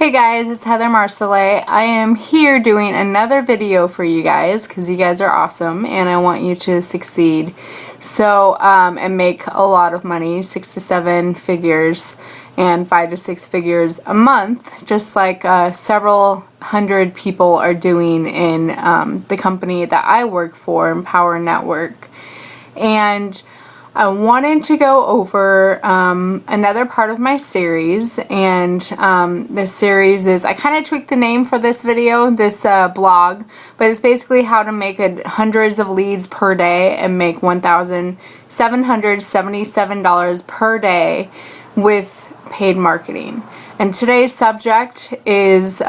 Hey guys, it's Heather Marcellet. I am here doing another video for you guys because you guys are awesome and I want you to succeed. And make a lot of money, 6 to 7 figures and 5 to 6 figures a month, just like several hundred people are doing in the company that I work for, Empower Network. And I wanted to go over another part of my series, and this series is, I kind of tweaked the name for this video, this blog, but it's basically how to make hundreds of leads per day and make $1,777 per day with paid marketing. And today's subject is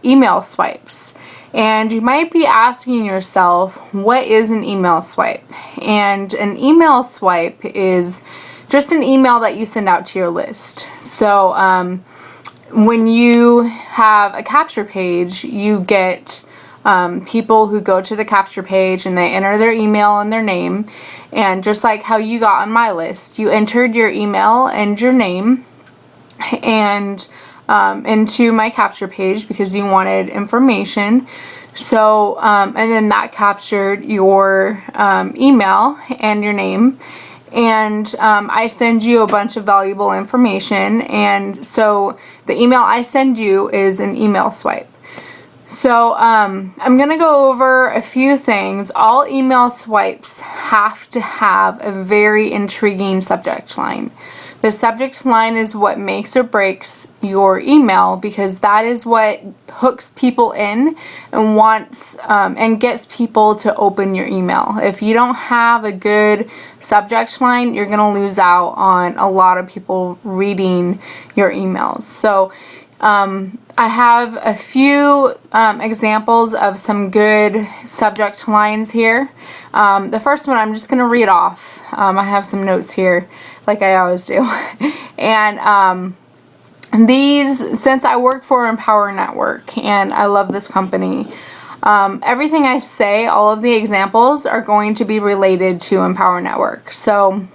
email swipes. And you might be asking yourself, what is an email swipe? And an email swipe is just an email that you send out to your list. So when you have a capture page, you get people who go to the capture page and they enter their email and their name. And just like how you got on my list, you entered your email and your name and into my capture page because you wanted information. So, and then that captured your email and your name. And I send you a bunch of valuable information. And so the email I send you is an email swipe. So I'm going to go over a few things. All email swipes have to have a very intriguing subject line. The subject line is what makes or breaks your email, because that is what hooks people in and wants and gets people to open your email. If you don't have a good subject line, you're going to lose out on a lot of people reading your emails. So I have a few examples of some good subject lines here. The first one I'm just going to read off. I have some notes here, like I always do. And these, since I work for Empower Network and I love this company, everything I say, all of the examples are going to be related to Empower Network. So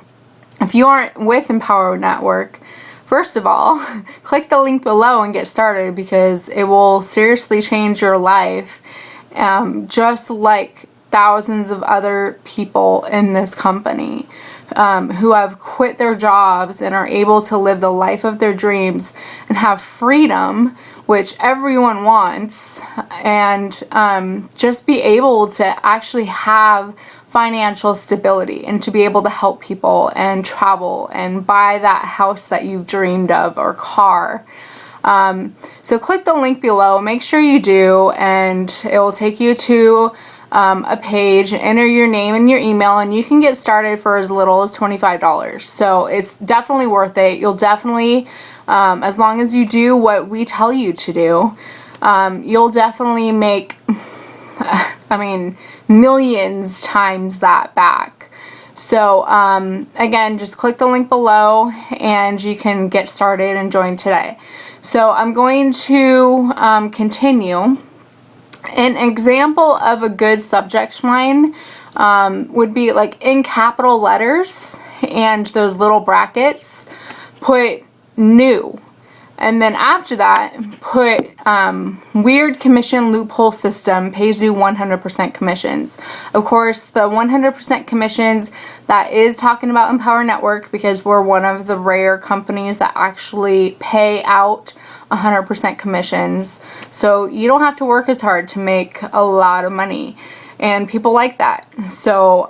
if you aren't with Empower Network, first of all, click the link below and get started, because it will seriously change your life, just like thousands of other people in this company who have quit their jobs and are able to live the life of their dreams and have freedom, which everyone wants, and just be able to actually have financial stability and to be able to help people and travel and buy that house that you've dreamed of or car. So click the link below, make sure you do, and it will take you to a page. Enter your name and your email, and you can get started for as little as $25. So it's definitely worth it. You'll definitely, as long as you do what we tell you to do, you'll definitely make, millions times that back. So again, just click the link below and you can get started and join today. So I'm going to continue. An example of a good subject line would be like in capital letters and those little brackets, put new. And then after that, put weird commission loophole system pays you 100% commissions. Of course, the 100% commissions, that is talking about Empower Network, because we're one of the rare companies that actually pay out 100% commissions. So you don't have to work as hard to make a lot of money. And people like that. So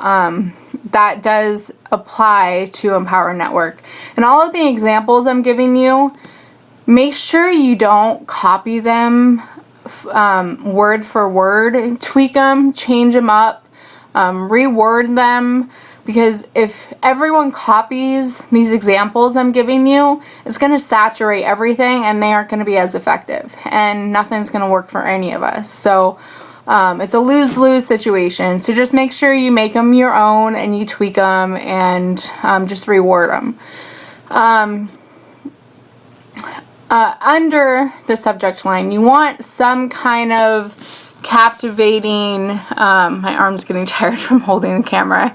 that does apply to Empower Network. And all of the examples I'm giving you, make sure you don't copy them word for word. Tweak them, change them up, reword them, because if everyone copies these examples I'm giving you, it's going to saturate everything and they aren't going to be as effective, and nothing's going to work for any of us. So it's a lose-lose situation. So just make sure you make them your own and you tweak them and just reword them. Under the subject line, you want some kind of captivating, my arm's getting tired from holding the camera.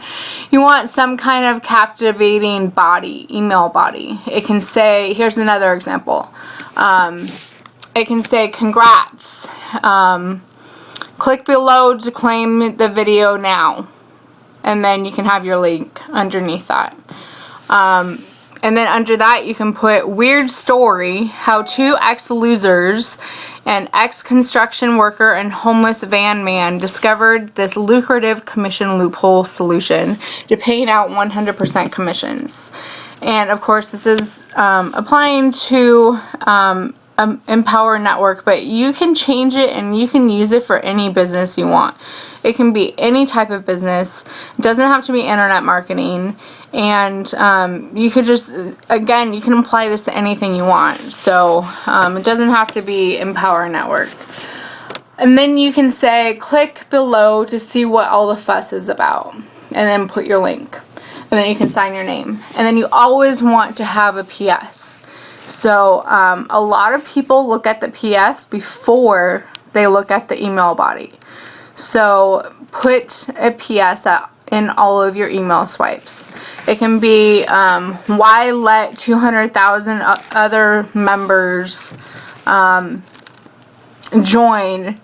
You want some kind of captivating body, email body. It can say, here's another example. it can say congrats. Click below to claim the video now. And then you can have your link underneath that. And then under that you can put weird story, how two ex-losers, an ex-construction worker and homeless van man discovered this lucrative commission loophole solution to paying out 100% commissions. And of course this is applying to Empower Network, but you can change it and you can use it for any business you want. It can be any type of business. It doesn't have to be internet marketing. And you could just, again, you can apply this to anything you want. So it doesn't have to be Empower Network. And then you can say, click below to see what all the fuss is about. And then put your link. And then you can sign your name. And then you always want to have a PS. So a lot of people look at the PS before they look at the email body. So put a PS in all of your email swipes. It can be why let 200,000 other members join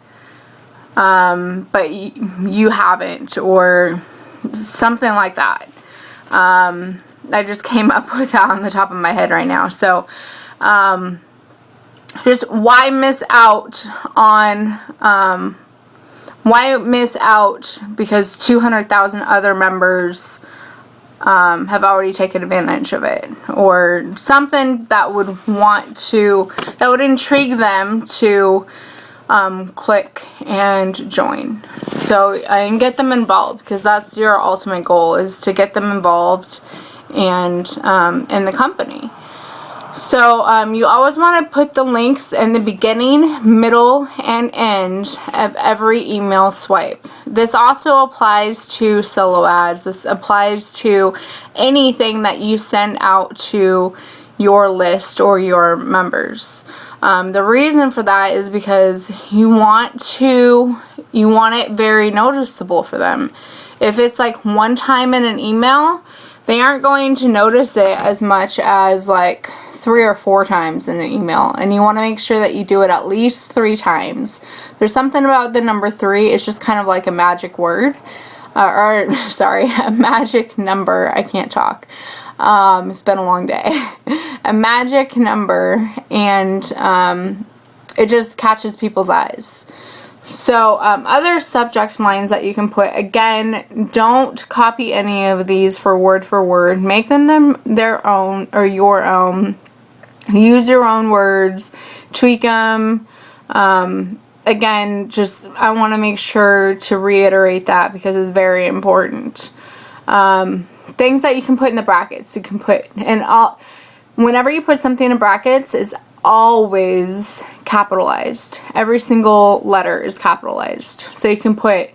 but you haven't, or something like that. I just came up with that on the top of my head right now. So just why miss out on because 200,000 other members have already taken advantage of it, or something that would intrigue them to click and join. So and get them involved, because that's your ultimate goal, is to get them involved and in the company. So you always want to put the links in the beginning, middle, and end of every email swipe. This also applies to solo ads. This applies to anything that you send out to your list or your members. The reason for that is because you want it very noticeable for them. If it's like one time in an email, they aren't going to notice it as much as like 3 or 4 times in an email, and you want to make sure that you do it at least 3 times. There's something about the number 3, it's just kind of like a magic word, a magic number. I can't talk. It's been a long day. A magic number, and it just catches people's eyes. So other subject lines that you can put, again, don't copy any of these for word. Make them their own or your own. Use your own words, tweak them. Again, just I want to make sure to reiterate that because it's very important. Things that you can put in the brackets, you can put whenever you put something in brackets, it's always capitalized. Every single letter is capitalized. So you can put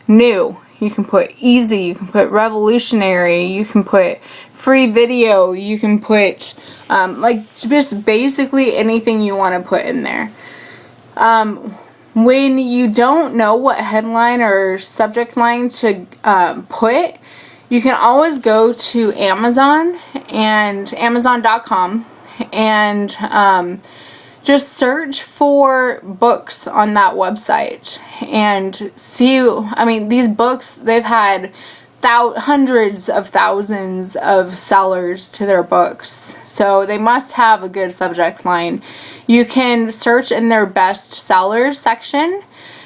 new, you can put easy, you can put revolutionary, you can put free video, you can put like just basically anything you want to put in there. When you don't know what headline or subject line to put, you can always go to Amazon and Amazon.com and just search for books on that website and see. I mean, these books, they've had hundreds of thousands of sellers to their books, so they must have a good subject line. You can search in their best sellers section,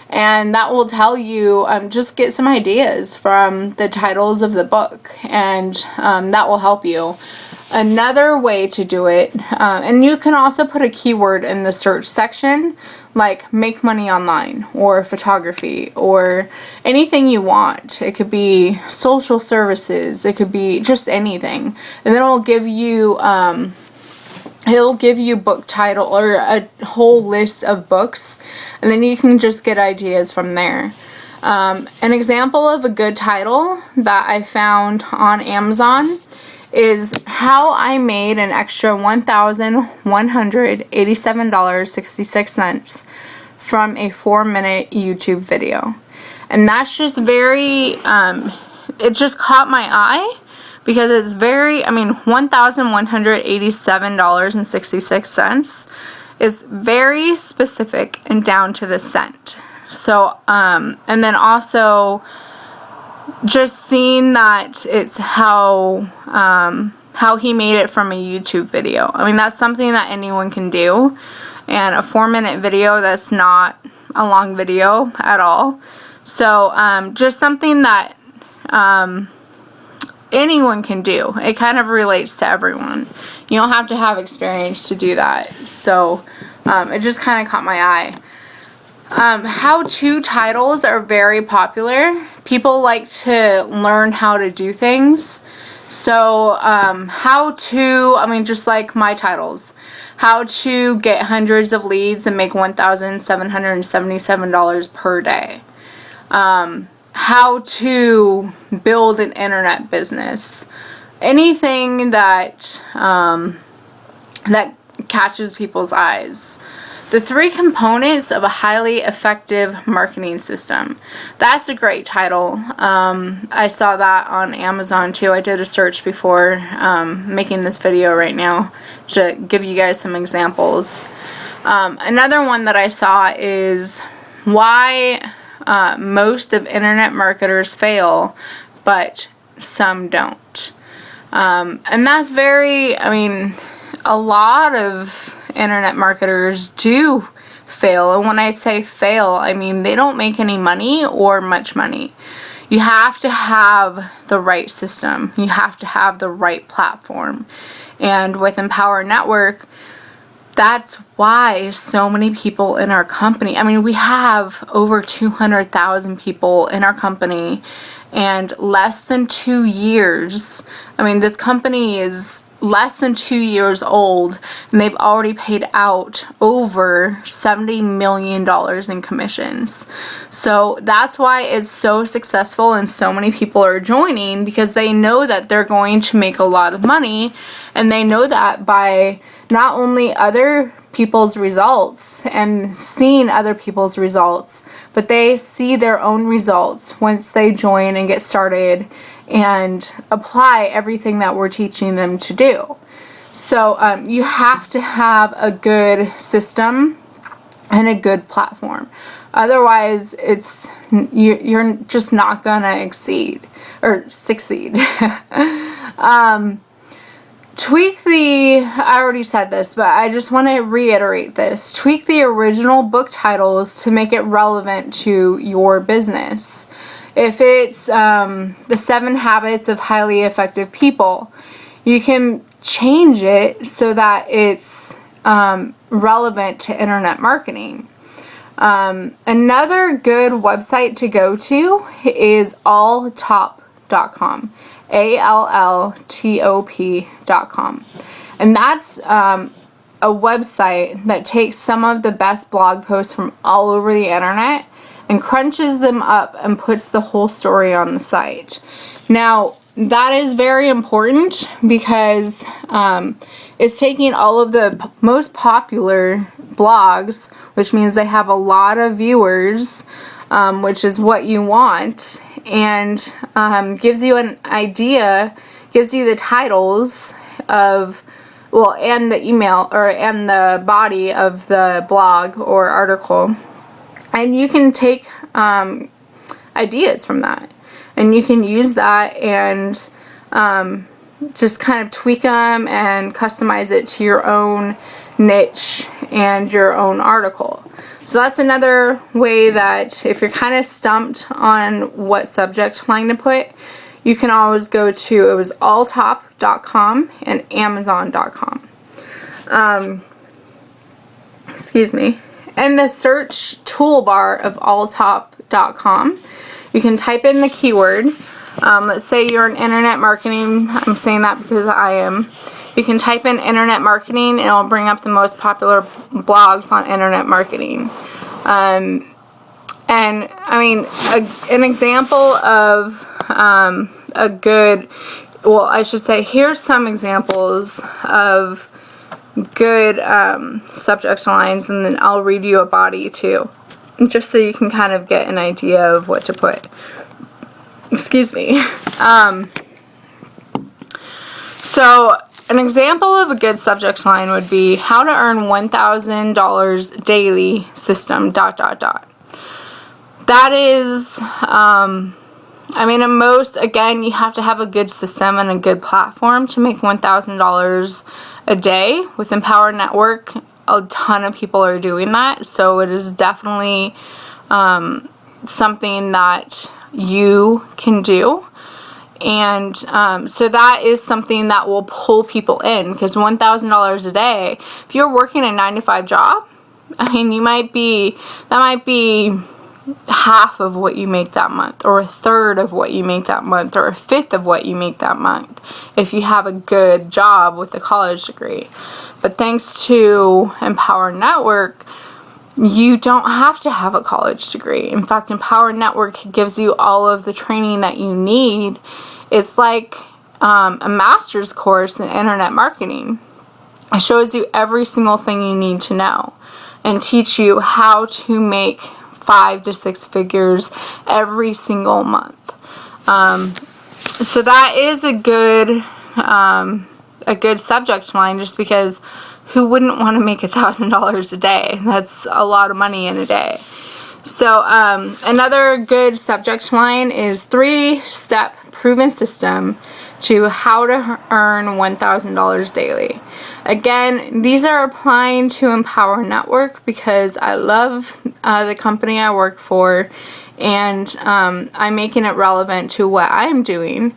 and that will tell you, just get some ideas from the titles of the book, and that will help you. Another way to do it, and you can also put a keyword in the search section, like make money online, or photography, or anything you want. It could be social services, it could be just anything, and then it'll give you book title or a whole list of books, and then you can just get ideas from there. An example of a good title that I found on Amazon is How I Made an Extra $1,187.66 from a 4-minute YouTube video. And that's just very, it just caught my eye because it's very, $1,187.66 is very specific and down to the cent. So, and then also just seeing that it's how he made it from a YouTube video. I mean, that's something that anyone can do. And a 4-minute video, that's not a long video at all. So, just something that anyone can do. It kind of relates to everyone. You don't have to have experience to do that. So, it just kind of caught my eye. How-to titles are very popular. People like to learn how to do things. So, just like my titles. How to get hundreds of leads and make $1,777 per day. How to build an internet business. Anything that that catches people's eyes. The 3 components of a highly effective marketing system. That's a great title. I saw that on Amazon too. I did a search before making this video right now to give you guys some examples. Another one that I saw is why most of internet marketers fail, but some don't. And that's very, a lot of internet marketers do fail. And when I say fail, I mean they don't make any money or much money. You have to have the right system. You have to have the right platform. And with Empower Network, that's why so many people in our company, we have over 200,000 people in our company, and less than 2 years, this company is less than 2 years old, and they've already paid out over $70 million in commissions. So that's why it's so successful and so many people are joining, because they know that they're going to make a lot of money, and they know that by not only other people's results and seeing other people's results, but they see their own results once they join and get started and apply everything that we're teaching them to do. So you have to have a good system and a good platform. Otherwise, you're just not gonna succeed. I already said this, but I just want to reiterate this. Tweak the original book titles to make it relevant to your business. If it's The 7 Habits of Highly Effective People, you can change it so that it's relevant to internet marketing. Another good website to go to is alltop.com. alltop.com. And that's a website that takes some of the best blog posts from all over the internet and crunches them up and puts the whole story on the site. Now, that is very important because it's taking all of the most popular blogs, which means they have a lot of viewers, which is what you want, and gives you an idea, gives you the titles of, and the email and the body of the blog or article, and you can take ideas from that, and you can use that and just kind of tweak them and customize it to your own niche and your own article. So that's another way that if you're kind of stumped on what subject line to put, you can always go to, it was alltop.com and amazon.com. Excuse me. In the search toolbar of alltop.com, you can type in the keyword. Let's say you're in internet marketing. I'm saying that because I am. You can type in internet marketing and it'll bring up the most popular blogs on internet marketing. And I mean, an example of a good, I should say, here's some examples of good subject lines, and then I'll read you a body too, just so you can kind of get an idea of what to put. Excuse me. So An example of a good subject line would be how to earn $1,000 daily system ... That is, at most, again, you have to have a good system and a good platform to make $1,000 a day. With Empower Network, a ton of people are doing that, so it is definitely something that you can do. And so that is something that will pull people in, because $1,000 a day, if you're working a 9-to-5 job, that might be half of what you make that month, or a third of what you make that month, or a fifth of what you make that month if you have a good job with a college degree. But thanks to Empower Network, you don't have to have a college degree. In fact, Empower Network gives you all of the training that you need. It's like a master's course in internet marketing. It shows you every single thing you need to know and teach you how to make 5 to 6 figures every single month. So that is a good subject line, just because who wouldn't want to make $1,000 a day? That's a lot of money in a day. So another good subject line is 3-step proven system to how to earn $1,000 daily. Again, these are applying to Empower Network because I love the company I work for, and I'm making it relevant to what I'm doing.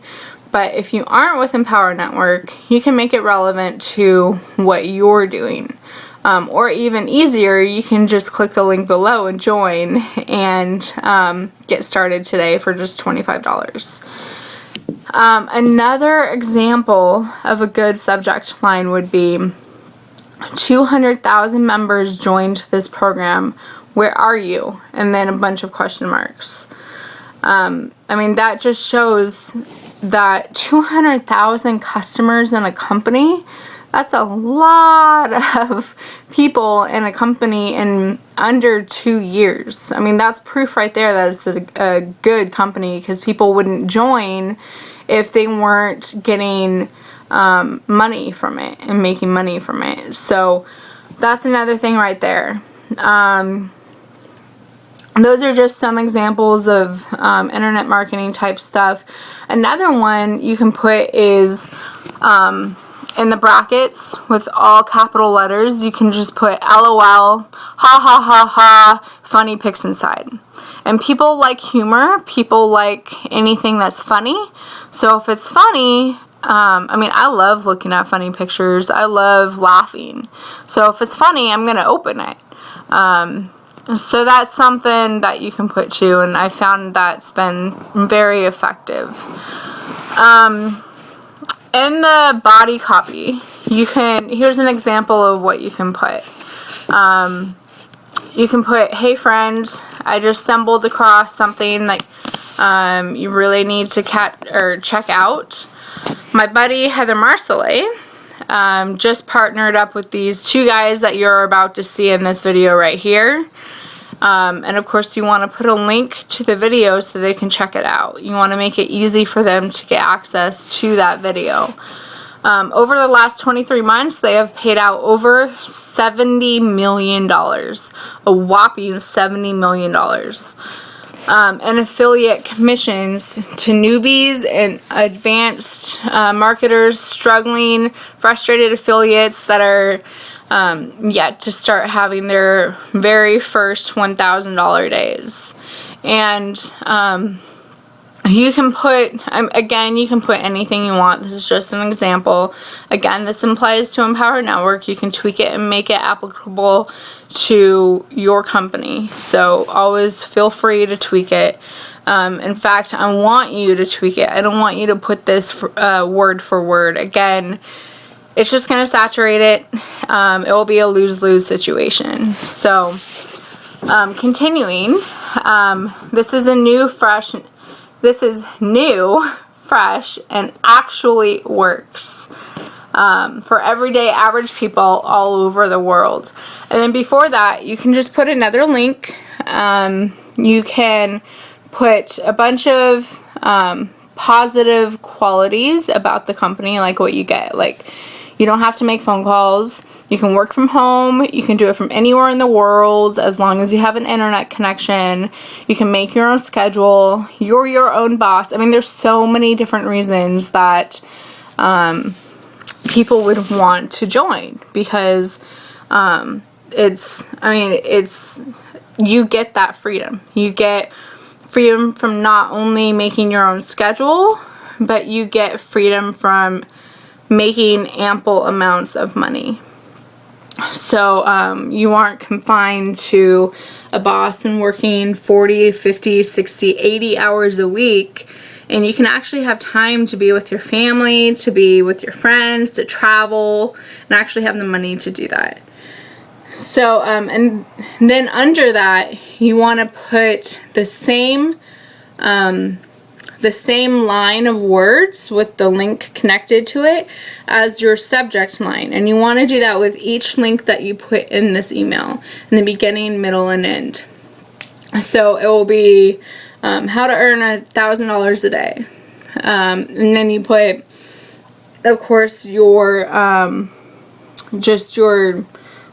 But if you aren't with Empower Network, you can make it relevant to what you're doing. Or even easier, you can just click the link below and join and get started today for just $25. Another example of a good subject line would be 200,000 members joined this program. Where are you? And then a bunch of question marks. That just shows that 200,000 customers in a company, that's a lot of people in a company in under 2 years. That's proof right there that it's a good company, because people wouldn't join if they weren't getting money from it and making money from it. So that's another thing right there. Those are just some examples of internet marketing type stuff. Another one you can put is in the brackets with all capital letters, you can just put LOL, ha ha ha ha, funny pics inside. And people like humor, people like anything that's funny. So if it's funny, I love looking at funny pictures. I love laughing. So if it's funny, I'm going to open it. So that's something that you can put too, and I found that's been very effective. In the body copy, here's an example of what you can put. You can put, hey friend, I just stumbled across something that you really need to check out. My buddy Heather Marcellet just partnered up with these 2 guys that you're about to see in this video right here. And of course you want to put a link to the video so they can check it out. You want to make it easy for them to get access to that video. Over the last 23 months, they have paid out over $70 million. A whopping $70 million. And affiliate commissions to newbies and advanced marketers, struggling, frustrated affiliates that are yet to start having their very first $1,000 days. And you can put, again, you can put anything you want. This is just an example. Again, this applies to Empower Network. You can tweak it and make it applicable to your company. So always feel free to tweak it. In fact, I want you to tweak it. I don't want you to put this word for word. Again, it's just going to saturate it. It will be a lose-lose situation. So, continuing, this is new, fresh, and actually works for everyday average people all over the world. And then before that, you can just put another link. You can put a bunch of positive qualities about the company, like what you get. Like, You don't have to make phone calls. You can work from home. You can do it from anywhere in the world as long as you have an internet connection. You can make your own schedule. You're your own boss. I mean, there's so many different reasons that people would want to join, because you get that freedom. You get freedom from not only making your own schedule, but you get freedom from making ample amounts of money. So you aren't confined to a boss and working 40, 50, 60, 80 hours a week. And you can actually have time to be with your family, to be with your friends, to travel, and actually have the money to do that. So, and then under that, you want to put the same line of words with the link connected to it as your subject line. And you want to do that with each link that you put in this email, in the beginning, middle, and end. So it will be how to earn $1,000 a day. And then you put, of course, your, just your,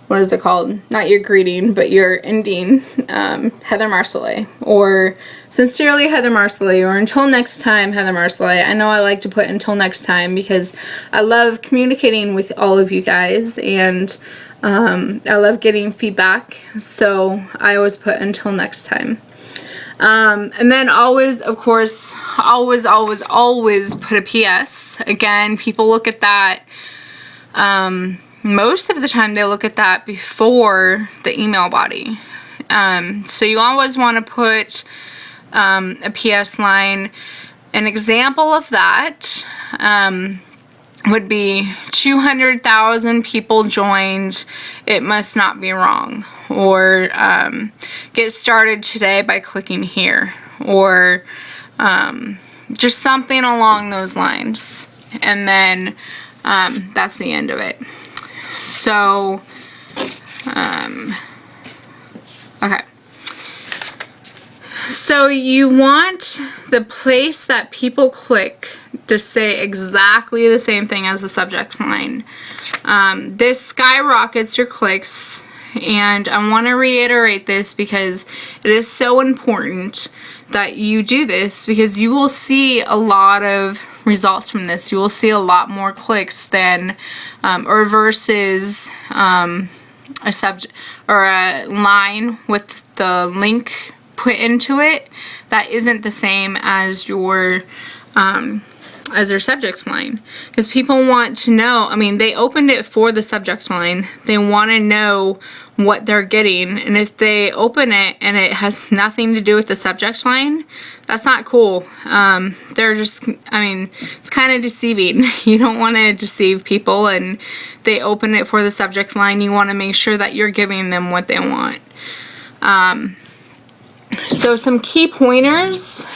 what is it called? Not your greeting, but your ending, Heather Marsolais, or sincerely Heather Marsolais, or until next time, Heather Marsolais. I know I like to put until next time because I love communicating with all of you guys, and I love getting feedback, so I always put until next time. And then always, of course, always put a PS. Again, people look at that, most of the time they look at that before the email body. So you always want to put a PS line. An example of that would be 200,000 people joined. It must not be wrong. Or get started today by clicking here. Or just something along those lines. And then that's the end of it. So, okay. So you want the place that people click to say exactly the same thing as the subject line. This skyrockets your clicks, and I want to reiterate this because it is so important that you do this, because you will see a lot of results from this. You will see a lot more clicks than or versus a subject or a line with the link put into it that isn't the same as your subject line, because people want to know. I mean, they opened it for the subject line. They want to know what they're getting, and if they open it and it has nothing to do with the subject line, that's not cool. They're just, I mean, it's kind of deceiving. You don't want to deceive people, and they open it for the subject line. You want to make sure that you're giving them what they want. So some key pointers: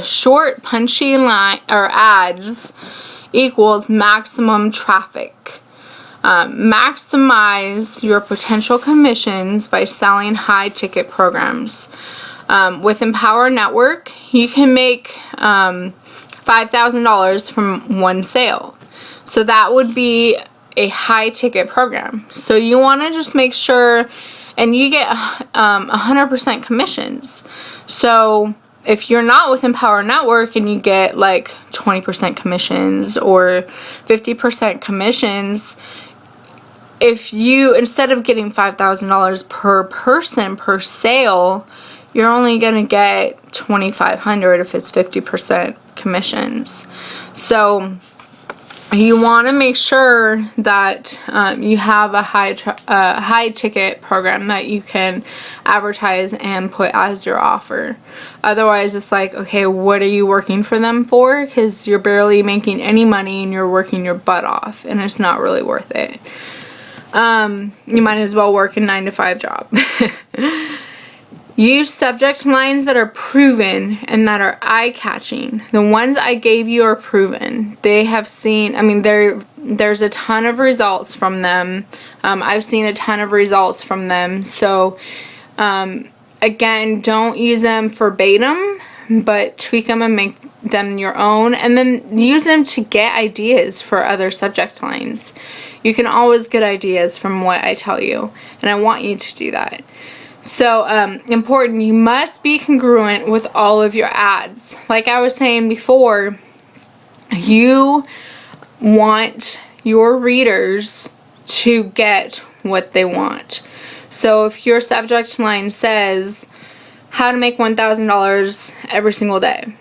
short, punchy line or ads equals maximum traffic. Maximize your potential commissions by selling high ticket programs. With Empower Network, you can make $5,000 from one sale. So that would be a high ticket program. So you want to just make sure, and you get 100% commissions. So if you're not with Empower Network and you get like 20% commissions or 50% commissions, if you, instead of getting $5,000 per person per sale, you're only going to get $2,500 if it's 50% commissions. So you want to make sure that you have a high ticket program that you can advertise and put as your offer. Otherwise, it's like, okay, what are you working for them for? Because you're barely making any money and you're working your butt off, and it's not really worth it. You might as well work a 9-to-5 job. Use subject lines that are proven and that are eye-catching. The ones I gave you are proven. They have seen, I mean, there's a ton of results from them. I've seen a ton of results from them. So, again, don't use them verbatim, but tweak them and make them your own, and then use them to get ideas for other subject lines. You can always get ideas from what I tell you, and I want you to do that. So, important, you must be congruent with all of your ads. Like I was saying before, you want your readers to get what they want. So if your subject line says how to make $1,000 every single day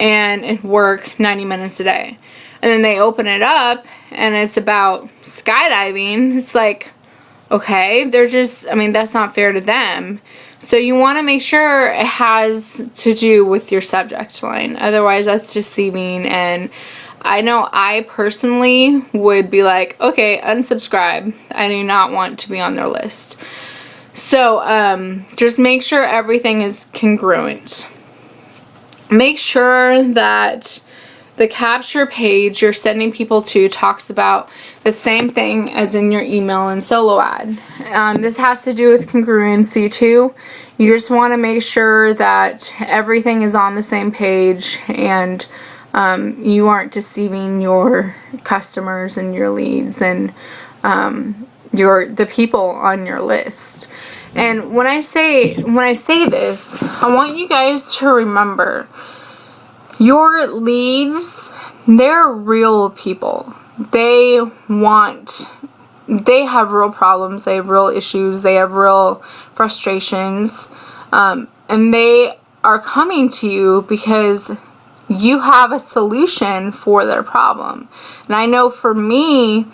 and work 90 minutes a day, and then they open it up and it's about skydiving, it's like, okay, they're just, I mean, that's not fair to them. So you want to make sure it has to do with your subject line. Otherwise, that's deceiving. And I know I personally would be like, okay, unsubscribe. I do not want to be on their list. So just make sure everything is congruent. Make sure that the capture page you're sending people to talks about the same thing as in your email and solo ad. This has to do with congruency too. You just want to make sure that everything is on the same page, and you aren't deceiving your customers and your leads and the people on your list. And when I say this, I want you guys to remember, your leads, they're real people. They have real problems, they have real issues, they have real frustrations, and they are coming to you because you have a solution for their problem. And I know for me,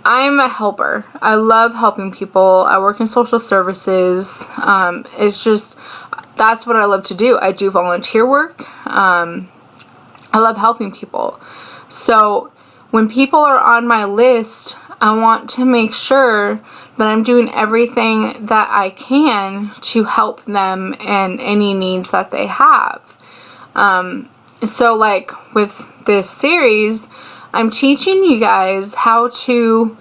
I'm a helper. I love helping people. I work in social services. It's just, that's what I love to do. I do volunteer work. I love helping people. So when people are on my list, I want to make sure that I'm doing everything that I can to help them and any needs that they have. So like with this series, I'm teaching you guys how to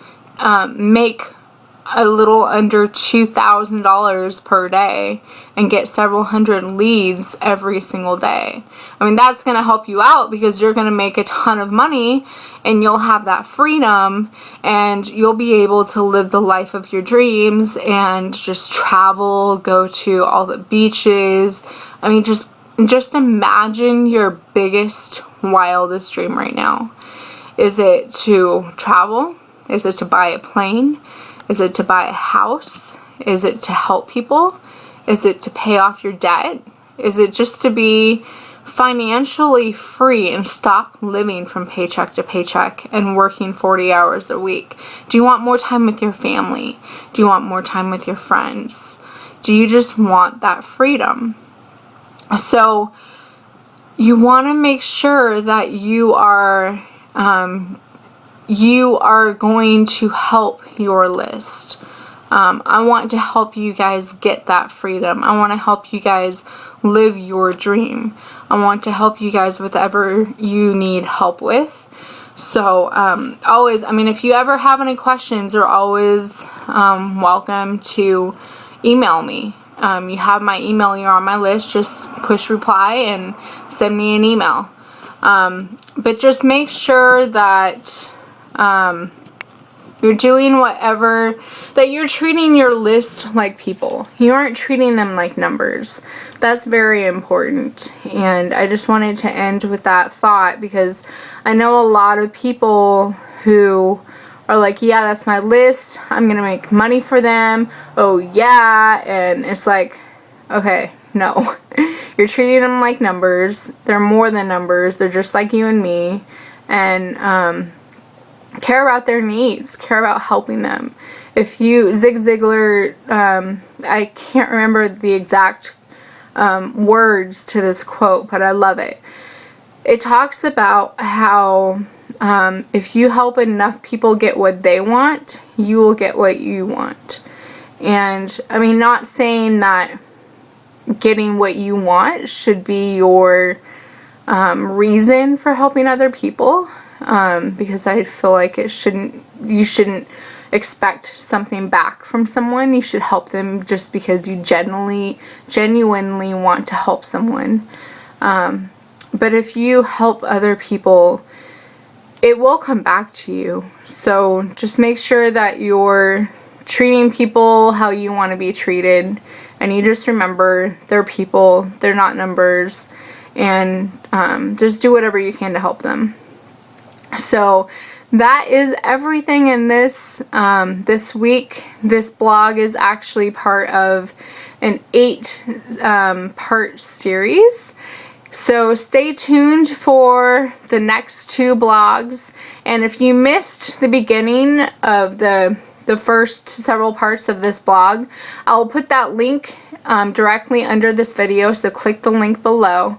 make a little under $2,000 per day and get several hundred leads every single day. I mean, that's going to help you out because you're going to make a ton of money and you'll have that freedom and you'll be able to live the life of your dreams and just travel, go to all the beaches. I mean, just imagine your biggest, wildest dream right now. Is it to travel? Is it to buy a plane? Is it to buy a house? Is it to help people? Is it to pay off your debt? Is it just to be financially free and stop living from paycheck to paycheck and working 40 hours a week? Do you want more time with your family? Do you want more time with your friends? Do you just want that freedom? So you want to make sure that you are going to help your list. I want to help you guys get that freedom. I want to help you guys live your dream. I want to help you guys with whatever you need help with. So always, I mean, if you ever have any questions, you're always welcome to email me. You have my email, you're on my list, just push reply and send me an email. But just make sure that you're doing whatever, that you're treating your list like people. You aren't treating them like numbers. That's very important. And I just wanted to end with that thought because I know a lot of people who are like, yeah, that's my list. I'm going to make money for them. Oh, yeah. And it's like, okay, no. You're treating them like numbers. They're more than numbers. They're just like you and me. And care about their needs. Care about helping them. If you, Zig Ziglar, I can't remember the exact words to this quote, but I love it. It talks about how if you help enough people get what they want, you will get what you want. And I mean, not saying that getting what you want should be your reason for helping other people, because I feel like you shouldn't expect something back from someone. You should help them just because you genuinely want to help someone. But if you help other people, it will come back to you. So just make sure that you're treating people how you want to be treated, and you just remember they're people, they're not numbers, and just do whatever you can to help them. So that is everything in this this week. This blog is actually part of an 8 part series. So stay tuned for the next 2 blogs. And if you missed the beginning of the first several parts of this blog, I'll put that link directly under this video, so click the link below.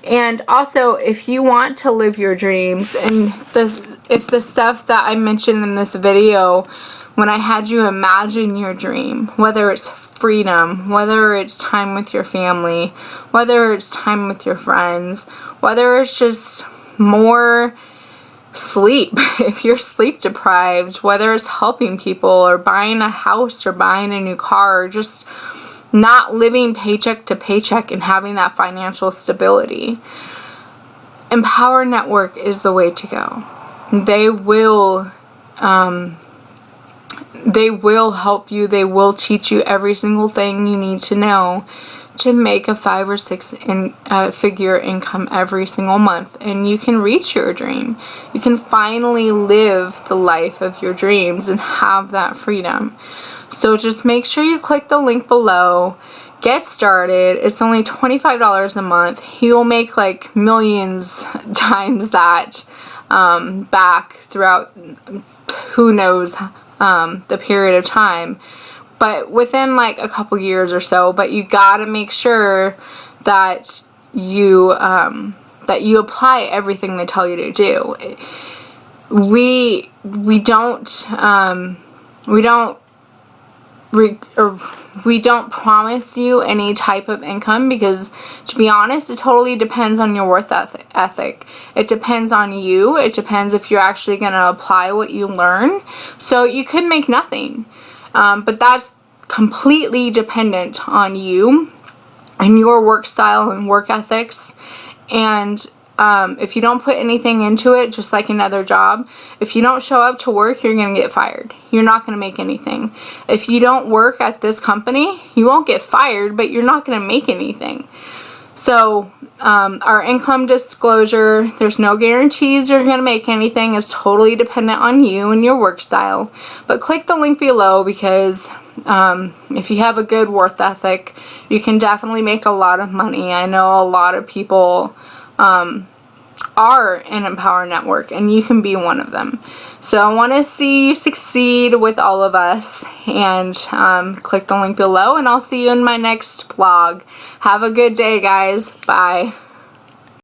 And also, if you want to live your dreams, and if the stuff that I mentioned in this video, when I had you imagine your dream, whether it's freedom, whether it's time with your family, whether it's time with your friends, whether it's just more sleep, if you're sleep deprived, whether it's helping people or buying a house or buying a new car, or just not living paycheck to paycheck and having that financial stability, Empower Network is the way to go. They will help you. They will teach you every single thing you need to know to make a 5 or 6 figure income every single month, and you can reach your dream. You can finally live the life of your dreams and have that freedom. So just make sure you click the link below. Get started. It's only $25 a month. You'll make like millions times that back throughout who knows the period of time, but within like a couple years or so. But you gotta make sure that you apply everything they tell you to do. We don't promise you any type of income, because, to be honest, it totally depends on your worth ethic. It depends on you. It depends if you're actually going to apply what you learn. So you could make nothing, but that's completely dependent on you and your work style and work ethics. And if you don't put anything into it, just like another job, if you don't show up to work, you're going to get fired. You're not going to make anything. If you don't work at this company, you won't get fired, but you're not going to make anything. So our income disclosure, there's no guarantees you're going to make anything. It's totally dependent on you and your work style. But click the link below, because if you have a good work ethic, you can definitely make a lot of money. I know a lot of people are in Empower Network, and you can be one of them. So I want to see you succeed with all of us, and click the link below, and I'll see you in my next vlog. Have a good day, guys. Bye.